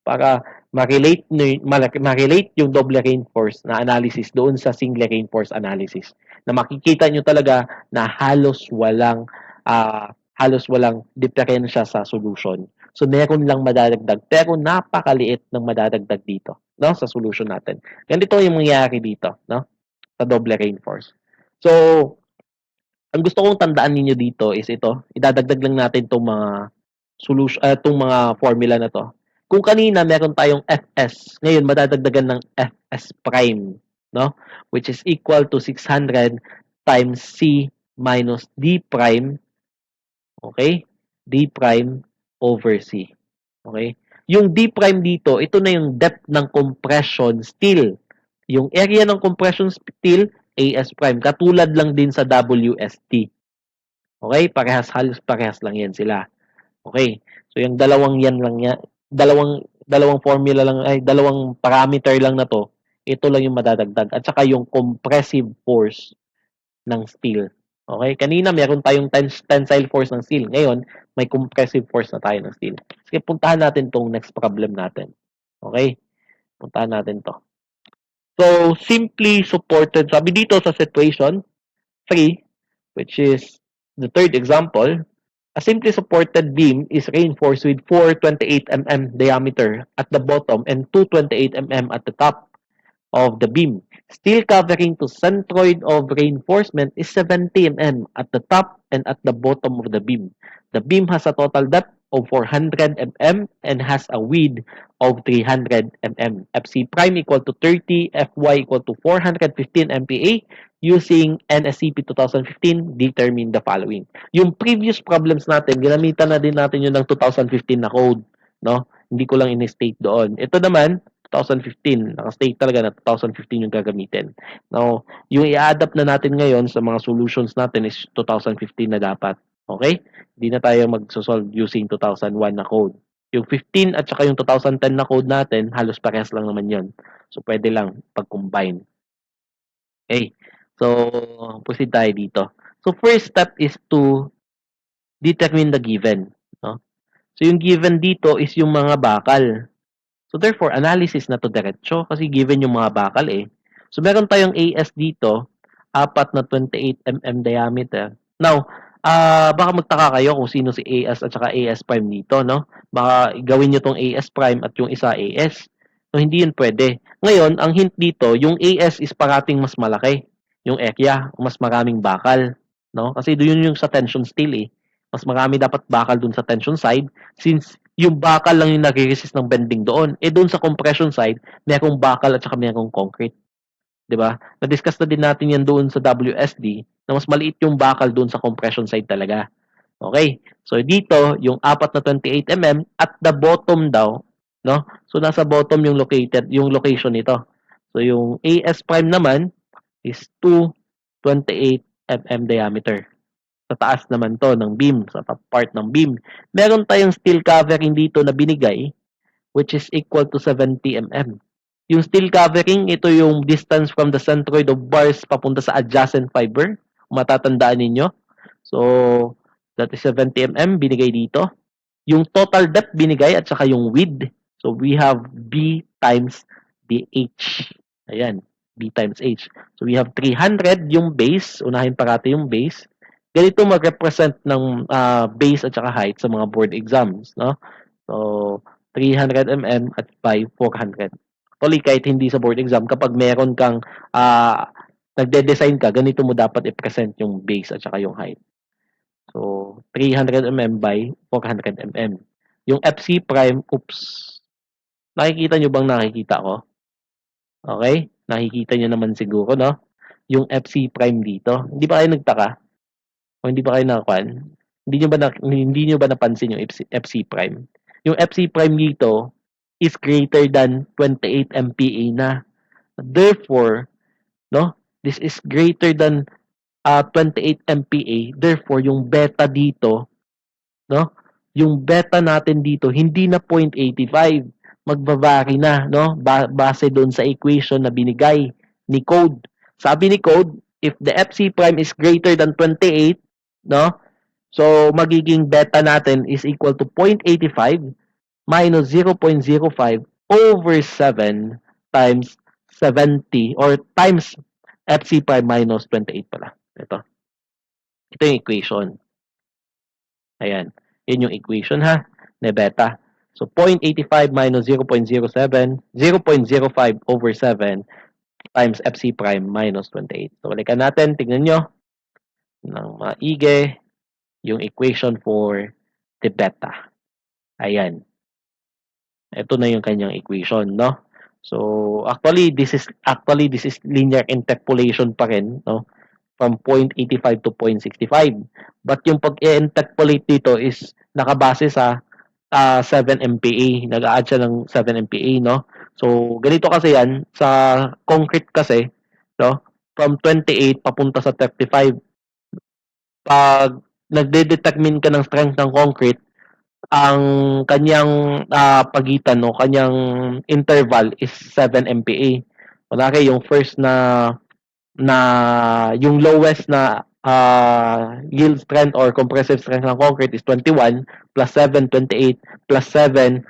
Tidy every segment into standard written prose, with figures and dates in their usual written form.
para ma-relate yung double reinforce na analysis doon sa single reinforce analysis. Na makikita nyo talaga na halos walang diferensya sa solution. So meron lang madadagdag pero napakaliit ng madadagdag dito, no, sa solution natin. Ganito yung mangyayari dito, no, sa double reinforce. So ang gusto kong tandaan ninyo dito is ito, idadagdag lang natin itong mga solution, itong mga formula na to. Kung kanina meron tayong Fs, ngayon madadagdagan ng Fs prime, no? Which is equal to 600 times C minus D prime, okay? D prime over C. Okay? Yung D prime dito, ito na yung depth ng compression steel. Yung area ng compression steel, AS prime. Katulad lang din sa WST. Okay? Halos parehas lang yan sila. Okay? So, yung dalawang yan lang yan, dalawang formula lang, dalawang parameter lang na to, ito lang yung madadagdag. At saka yung compressive force ng steel. Okay? Kanina meron tayong tensile force ng steel. Ngayon, may compressive force na tayo ng steel. Sige, puntahan natin tong next problem natin. Okay? Puntahan natin to. So, simply supported, sabi dito sa situation 3, which is the third example, a simply supported beam is reinforced with 428 mm diameter at the bottom and 228 mm at the top of the beam. Steel covering to centroid of reinforcement is 70 mm at the top and at the bottom of the beam. The beam has a total depth of 400 mm and has a width of 300 mm. FC prime equal to 30, Fy equal to 415 MPa. Using NSCP 2015, determine the following. Yung previous problems natin, ginamitan na din natin yun ng 2015 na code. No? Hindi ko lang in-state doon. Ito naman, 2015. Naka-state talaga na 2015 yung gagamitin. Now, yung i-adapt na natin ngayon sa mga solutions natin is 2015 na dapat. Okay? Hindi na tayo mag-solve using 2001 na code. Yung 15 at saka yung 2010 na code natin, halos parehas lang naman yun. So, pwede lang pag-combine. Okay. So, proceed tayo dito. So, first step is to determine the given. No? So, yung given dito is yung mga bakal. So, therefore, analysis na to diretso kasi given yung mga bakal eh. So, meron tayong AS dito, apat na 28 mm diameter. Now, baka magtaka kayo kung sino si AS at saka AS prime dito, no? Baka gawin nyo tong AS prime at yung isa AS. So, hindi yun pwede. Ngayon, ang hint dito, yung AS is parating mas malaki. Yung area, mas maraming bakal. No? Kasi doon yung sa tension steel eh. Mas marami dapat bakal dun sa tension side since yung bakal lang yung nag-resist ng bending doon. Eh doon sa compression side, merong bakal at saka merong concrete. 'Di ba? Na-discuss na din natin yan doon sa WSD na mas maliit yung bakal doon sa compression side talaga. Okay? So dito, yung apat na 28 mm at the bottom daw, no? So nasa bottom yung location nito. So yung AS prime naman is 228 mm diameter. Sa taas naman to ng beam, sa top part ng beam. Meron tayong steel covering dito na binigay which is equal to 70 mm. Yung steel covering, ito yung distance from the centroid of bars papunta sa adjacent fiber. Matatandaan ninyo. So, that is 70 mm binigay dito. Yung total depth binigay at saka yung width. So, we have B times the H. Ayan, B times H. So, we have 300 yung base. Unahin parati yung base. Ganito mag-represent ng base at saka height sa mga board exams, no? So, 300 mm at by 400. Actually, kahit hindi sa board exam, kapag meron kang nagde-design ka, ganito mo dapat i-present yung base at saka yung height. So, 300 mm by 400 mm. Yung FC prime, oops. Nakikita nyo bang nakikita ko? Okay? Nakikita nyo naman siguro, no? Yung FC prime dito. Hindi ba kayo nagtaka? O hindi ba kayo nakakuan? Hindi nyo ba napansin yung FC prime? Yung FC prime dito is greater than 28 MPa na. Therefore, no, this is greater than 28 MPa. Therefore, yung beta dito, no, yung beta natin dito hindi na 0.85, magbabari na, no, base doon sa equation na binigay ni Code. Sabi ni Code, if the FC prime is greater than 28, no, so magiging beta natin is equal to 0.85. minus 0.05 over 7 times 70 or times FC prime minus 28 pala. Ito. Ito yung equation. Ayan. Yun yung equation ha, na beta. So, 0.85 minus 0.07, 0.05 over 7 times FC prime minus 28. So, balikan natin. Tingnan nyo ng maigi yung equation for the beta. Ayan. Ito na yung kanyang equation, no? So, actually, this is linear interpolation pa rin, no? From 0.85 to 0.65. But yung pag-interpolate dito is nakabase sa 7 MPa. Nag-a-add siya ng 7 MPa, no? So, ganito kasi yan. Sa concrete kasi, no? From 28 papunta sa 35. Pag nagde-determine ka ng strength ng concrete, ang kanyang pagitan, no? Kanyang interval is 7 MPa. Kunwari, yung first na yung lowest na yield strength or compressive strength ng concrete is 21 plus 7, 28 plus 7,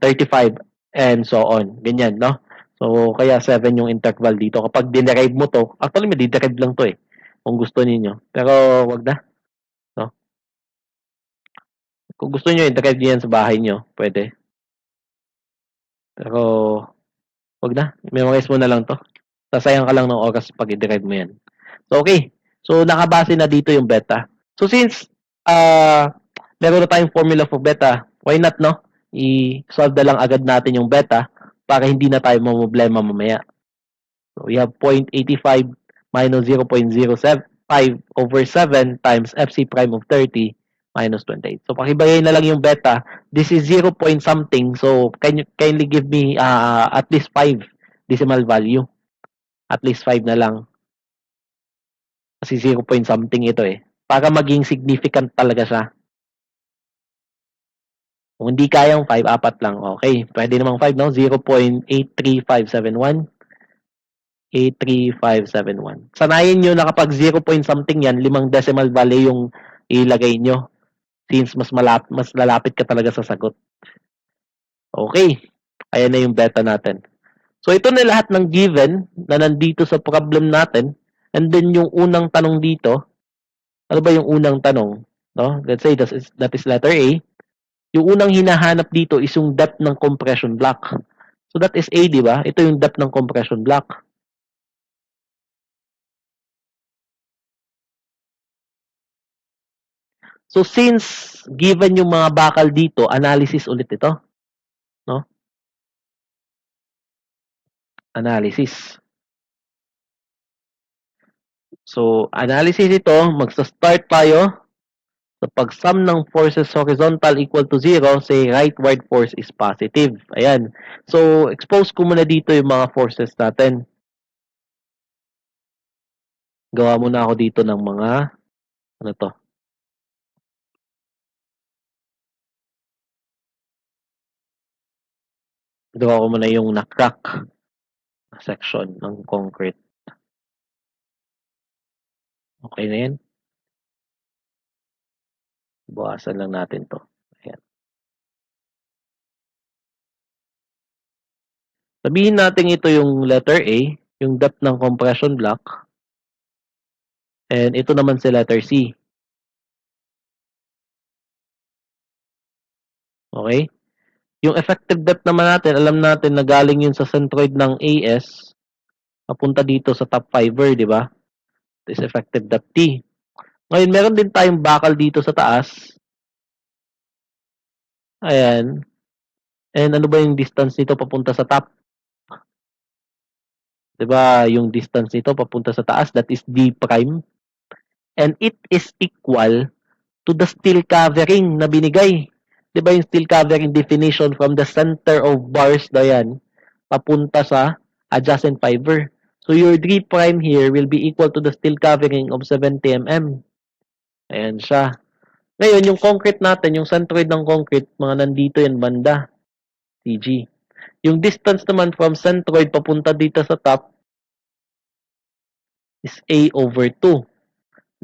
35 and so on. Ganyan, no? So, kaya 7 yung interval dito. Kapag dinerive mo to, actually, may derive lang to eh. Kung gusto niyo. Pero, wag na. No? Kung gusto niyo, i-derive niyo yan sa bahay niyo. Pwede. Pero, wag na. Memorize mo na lang to. Sasayang ka lang ng oras pag i-derive mo yan. So, okay. So, nakabase na dito yung beta. So, since meron na tayong formula for beta, why not, no? I-solve na lang agad natin yung beta para hindi na tayo mamblema mamaya. So, we have 0.85 minus 0.075 over 7 times FC prime of 30 minus 28. So, pakibagay na lang yung beta. This is 0 point something. So, can you kindly give me at least 5 decimal value? At least 5 na lang. Kasi 0 point something ito eh. Para maging significant talaga siya. Kung hindi kayang 5, 4 lang. Okay. Pwede namang 5, no? 0.83571. 83571. Sanayin nyo na kapag 0 point something yan, 5 decimal value yung ilagay nyo. Since mas lalapit ka talaga sa sagot. Okay. Ayan na yung beta natin. So, ito na lahat ng given na nandito sa problem natin. And then, yung unang tanong dito, ano ba yung unang tanong? No? Let's say that is letter A. Yung unang hinahanap dito is yung depth ng compression block. So, that is A, di ba? Ito yung depth ng compression block. So, since given yung mga bakal dito, analysis ulit ito. No? Analysis. So, analysis ito, magsa-start tayo. So, pag sum ng forces horizontal equal to 0, say rightward force is positive. Ayan. So, expose ko muna dito yung mga forces natin. Gawa muna ako dito ng mga, ano to? Gawa ko muna yung na-crack section ng concrete. Okay na yan. Buwasan lang natin to. Ayan. Sabihin natin ito yung letter A, yung depth ng compression block. And ito naman si letter C. Okay? Yung effective depth naman natin, alam natin na galing yun sa centroid ng AS, papunta dito sa top fiber, di ba? Ito is effective depth T. Ngayon, meron din tayong bakal dito sa taas. Ayan. And ano ba yung distance nito papunta sa top? Di ba? Yung distance nito papunta sa taas, that is D prime. And it is equal to the steel covering na binigay. Di ba yung steel covering definition from the center of bars na yan, papunta sa adjacent fiber. So your D prime here will be equal to the steel covering of 70 mm. Ayan siya. Ngayon, yung concrete natin, yung centroid ng concrete, mga nandito yan banda. CG. Yung distance naman from centroid papunta dito sa top is A over 2.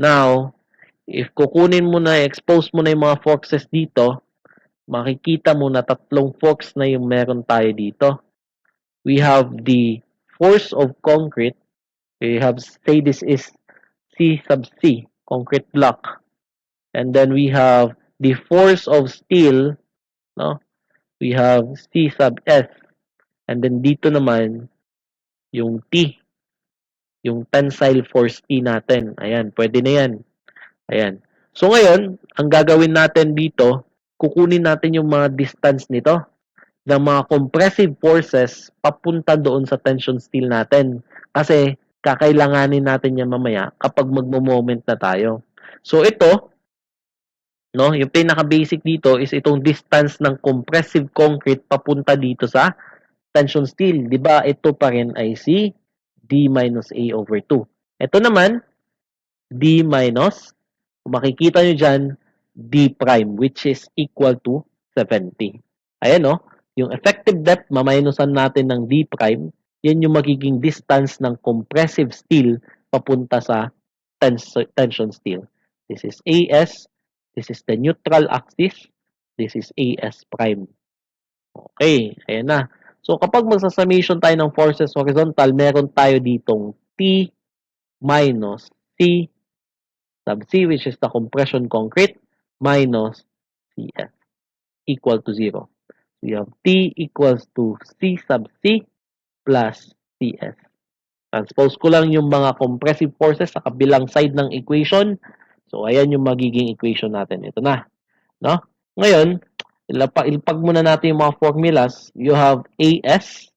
Now, if kukunin mo na, expose mo na yung mga forces dito, makikita mo na tatlong forks na yung meron tayo dito. We have the force of concrete. We have, say this is C sub C, concrete block. And then we have the force of steel, no? We have C sub S. And then dito naman, yung T, yung tensile force T natin. Ayan, pwede na yan. Ayan. So ngayon, ang gagawin natin dito, kukunin natin yung mga distance nito ng mga compressive forces papunta doon sa tension steel natin. Kasi kakailanganin natin yan mamaya kapag magmo-moment na tayo. So ito, no, yung pinaka-basic dito is itong distance ng compressive concrete papunta dito sa tension steel. 'Di ba? Ito pa rin ay si D minus A over 2. Ito naman, D minus, kung makikita nyo dyan, D prime, which is equal to 70. Ayan, no? Yung effective depth, maminusan natin ng D prime, yan yung magiging distance ng compressive steel papunta sa tension steel. This is AS, this is the neutral axis, this is AS prime. Okay, ayan na. So, kapag magsasummation tayo ng forces horizontal, meron tayo ditong T minus C sub C, which is the compression concrete, minus CS equal to 0. So, you have T equals to C sub C plus CS. Transpose ko lang yung mga compressive forces sa kabilang side ng equation. So, ayan yung magiging equation natin. Ito na. No? Ngayon, ilapag muna natin yung mga formulas. You have AS,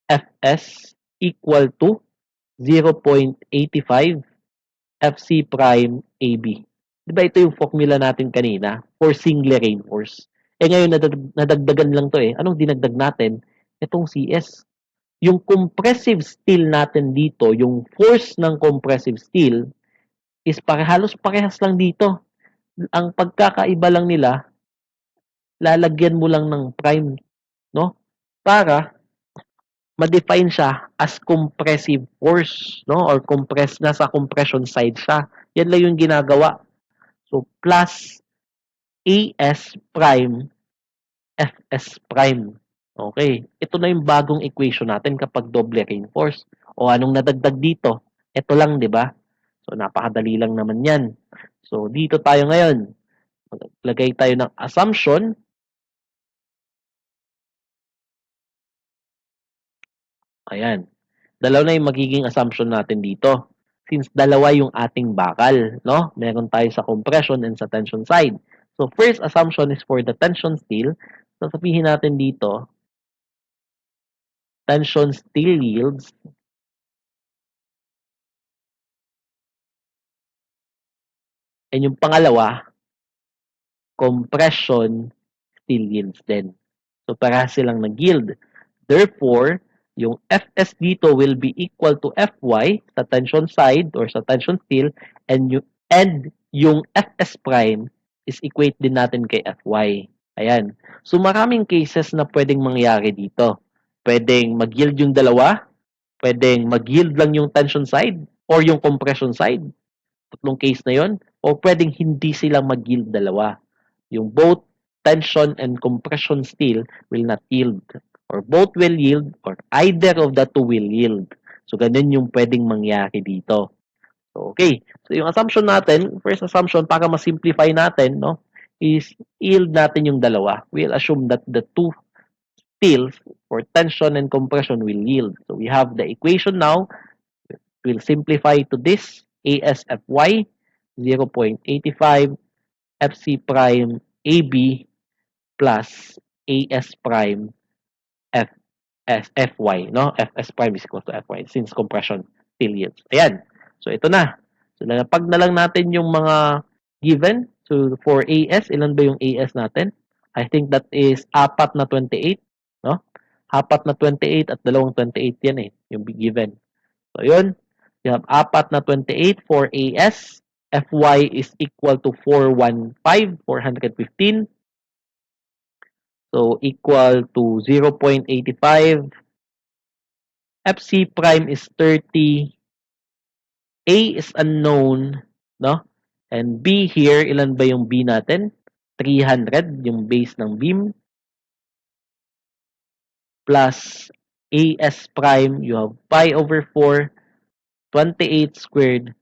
FS equal to 0.85 FC prime AB. Diba ito yung formula natin kanina for singly reinforced. Eh ngayon, nadagdagan lang to eh. Anong dinagdag natin? Itong CS. Yung compressive steel natin dito, yung force ng compressive steel is halos parehas lang dito. Ang pagkakaiba lang nila, lalagyan mo lang ng prime, no? Para ma-define siya as compressive force, no? Or nasa compression side siya. Yan lang yung ginagawa. So, plus AS prime, FS prime. Okay. Ito na yung bagong equation natin kapag double reinforce. O anong nadagdag dito? Ito lang, di ba? So, napakadali lang naman yan. So, dito tayo ngayon. Maglagay tayo ng assumption. Ayan. Dalawa na yung magiging assumption natin dito. Since dalawa yung ating bakal, no? Meron tayo sa compression and sa tension side. So, first assumption is for the tension steel. So, sabihin natin dito, tension steel yields and yung pangalawa, compression steel yields din. So, para silang nag-yield. Therefore, yung Fs dito will be equal to Fy sa tension side or sa tension steel and yung Fs prime is equate din natin kay Fy. Ayan. So, maraming cases na pwedeng mangyari dito. Pwedeng mag-yield yung dalawa, pwedeng mag-yield lang yung tension side or yung compression side. Tatlong case na yon. O pwedeng hindi silang mag-yield dalawa. Yung both tension and compression steel will not yield. Or both will yield or either of the two will yield. So, ganun yung pwedeng mangyari dito. So, okay. So, yung assumption natin, first assumption, para ma-simplify natin, no, is yield natin yung dalawa. We'll assume that the two steels for tension and compression will yield. So, we have the equation now. We'll simplify to this. ASFY 0.85 FC prime AB plus AS prime FY, no? FS prime is equal to FY since compression still yields. Ayan. So, ito na. So, pag na lang natin yung mga given. So, for AS, ilan ba yung AS natin? I think that is 4 na 28, no? 4 na 28 at 28 yan eh, yung given. So, yun. You have 4 na 28 for AS. FY is equal to 415. So, equal to 0.85. FC prime is 30. A is unknown, no? And B here, ilan ba yung B natin? 300, yung base ng beam, plus AS prime, you have pi over 4, 28 squared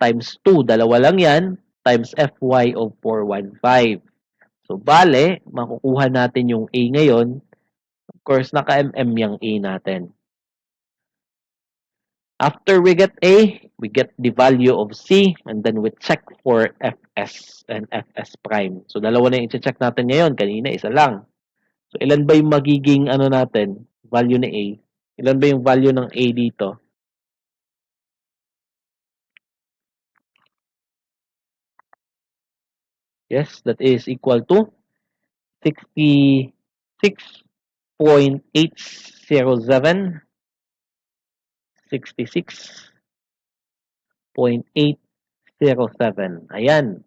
times 2, dalawa lang yan, times Fy of 415. So, bale, makukuha natin yung A ngayon. Of course, naka-mm yung A natin. After we get A, we get the value of C, and then we check for Fs and Fs prime. So, dalawa na yung i-check natin ngayon. Kanina, isa lang. So, ilan ba yung magiging natin, value ni A? Ilan ba yung value ng A dito? Yes, that is equal to 66.807, 66.807. Ayan,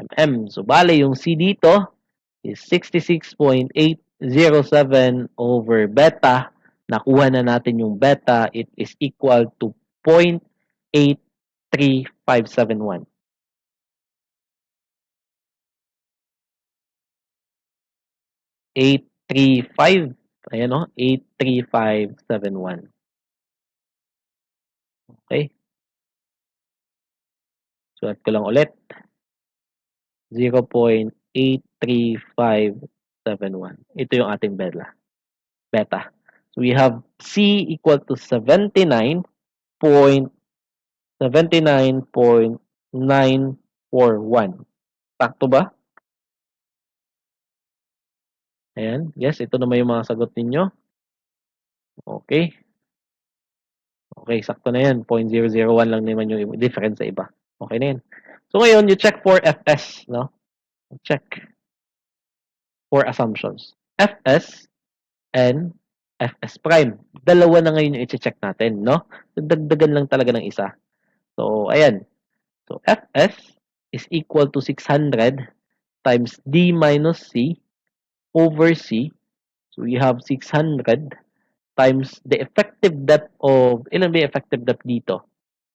mm. So, bale, yung C dito is 66.807 over beta. Nakuha na natin yung beta. It is equal to 0.83571. 835. Ayan o, 83571. Okay? Sulat ko lang ulit. 0.83571. Ito yung ating beta. So we have C equal to 79.941. Sakto ba? Ayan. Yes, ito naman yung mga sagot ninyo. Okay. Okay, sakto na yan. 0.001 lang naman yung difference sa iba. Okay na yan. So ngayon, you check for Fs, no? Check for assumptions. Fs and Fs prime. Dalawa na ngayon yung i-check natin, no? Dagdagan lang talaga ng isa. So, ayan. So, Fs is equal to 600 times D minus C over C. So, we have 600 times the effective depth of, ilan ba yung effective depth dito?